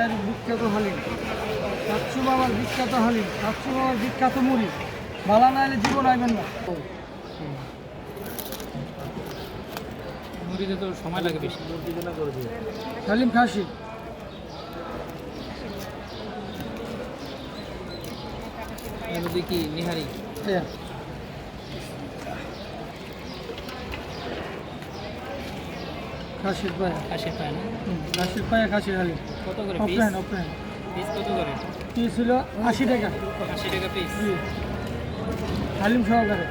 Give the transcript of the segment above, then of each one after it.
ভাইয়ের বিখ্যাত হালিম, চাচ্ছু মামার বিখ্যাত হালিম, চাচ্ছু মামার বিখ্যাত মুড়ি। বালা না এলে জীবন আইবেন না। মুড়িতে তো সময় লাগে বেশি। হালিম খাসি, এর মধ্যে কি নিহারি? খাসির পায়া, খাসির পায় না? খাসির পায়া, খাসির হালিম। কত করে পিস? অফলাইন অফলাইন পিস কত করে? পিস ছিল 80 টাকা। 80 টাকা পিস। হালিম সহকারে।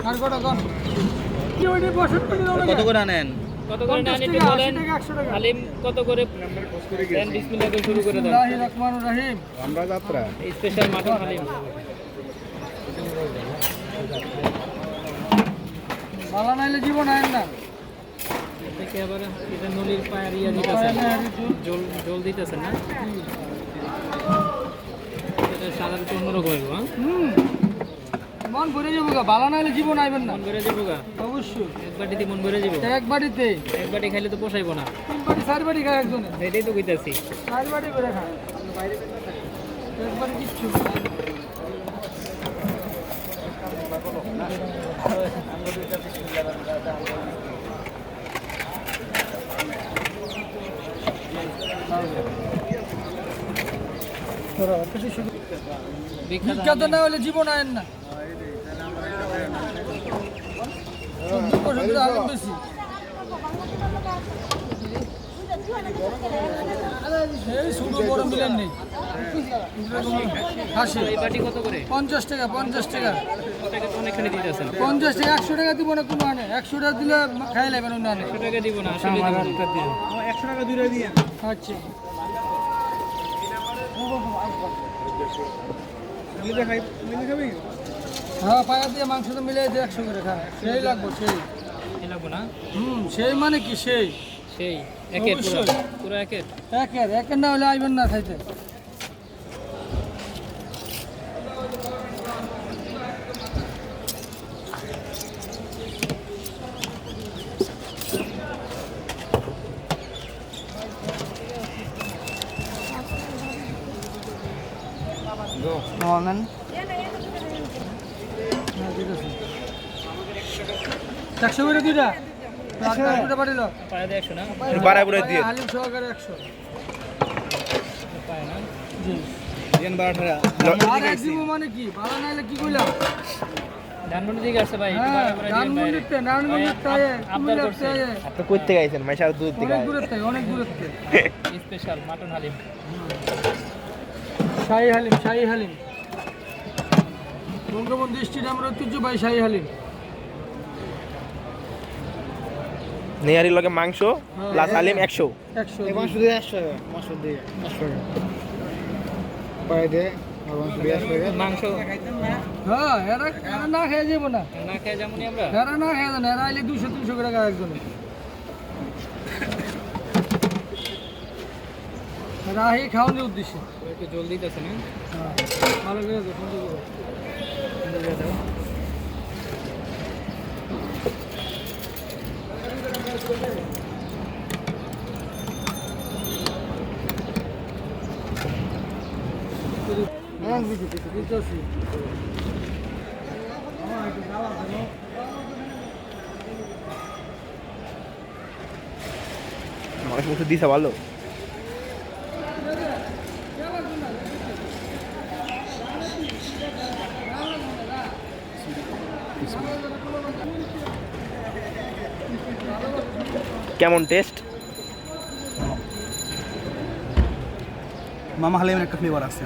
আর কটা কম? কি ওইটা বসত করে দাও না? কত করে আনেন? কত করে নেন একটু বলেন। হালিম কত করে দেন? বিসমিল্লাহ দিয়ে শুরু করে দেন। বিসমিল্লাহির রহমানির রহিম। আমরা যাত্রা স্পেশাল মাটন হালিম। বালা নাইলে জীবন আইন না। থেকে আবার এটা নলির পায়ের ইয়া দিতেছেন, জল দিতেছেন না? এটা সাধারণত অন্যরকম হইব। মন ভরে যাবো গা, বালা নাইলে জীবন আইবেন না। মন ভরে যাবো গা? অবশ্যই। এক বাটিতে মন ভরে যাবো? এক বাড়িতে এক বাটি খাইলে তো পোষাইব না। 3 বাড়ি 4 বাড়ি খায় একজনে। এটাই তো কইতাছি। 4 বাড়ি করে খায়। এক বাড়ি কিচ্ছু বিখ্যাত না হলে জীবন আইন না। 14 বছর ধরে আলিম বেশি। এই ছোট বড় মিলেন নেই। খাসি এই বাটি কত করে? 50 টাকা, 50 টাকা। টাকা তো অনেকখানি দিতেছেন। 50 টাকা, 100 টাকা দিব না কোনো আনে। 100 টাকা দিলে খাই লাগবে না আনে। 100 টাকা দিব না, আসলে দিব না। 100 টাকা দূরে দিয়ে। আচ্ছা। মিলে খাই, মিলে খাবি? হ্যাঁ, পায়া দিয়ে মাংস তো মিলে দিয়ে 100 করে খা। সেই লাগবে সেই। এই লাগবো না? সেই মানে কি সেই? সেই একের পুরো অবশ্যই। পুরো একের। একের না হলে আইবেন না খাইতে। নেন 100 করে দুইটা। দুটা পাঠিল। পায়ে দিয়ে 100 না? বাড়াই বুড়াই দিয়ে হালিম সহকারে 100। পায়ে না? জি। দেন 12টা আর এক দিব মানে কি? ভালো নাইলে কি কইলাম? ধানমন্ডি দিকে আসছে ভাই, একটু হ্যাঁ, বাড়া করে দিন বাইরে। নারায়ণগঞ্জের থেকে, নারায়ণগঞ্জের থেকে, আবদার কুমিল্লার করছে। থেকে। আপনি কই থেকে আইছেন মাইশার দূর থেকে অনেক দূরের থেকে, অনেক দূরের থেকে। Special mutton haleem. শাহী হালিম, শাহী হালিম। বঙ্গবন্ধু স্টেডিয়ামের ঐতিহ্যবাহী শাহী হালিম। নেহারির লগে মাংস প্লাস হালিম 100 100 মাংস দিয়ে 100 টাকা, মাংস দিয়ে 100 টাকা। পায়ে দিয়ে আর মাংস দিয়ে 100 টাকা। মাংস হ্যাঁ, এরা না খেয়ে যাবো না। না খেয়ে যেমনই আমরা। এরা না খেয়ে যান, এরা আইলে 200-300 করে খায় একজনে। এরা আহি খাওয়ানোর উদ্দেশ্যে। একটু জল দিতেছে না? হ্যাঁ, ভালো করে দেখুন তো। সুন্দর করে দাও। হ্যাঁ, বুঝতেছি। মাংস মুখে দিছে ভালো কেমন টেস্ট মামা হালিমের একটা ফ্লেভার আছে।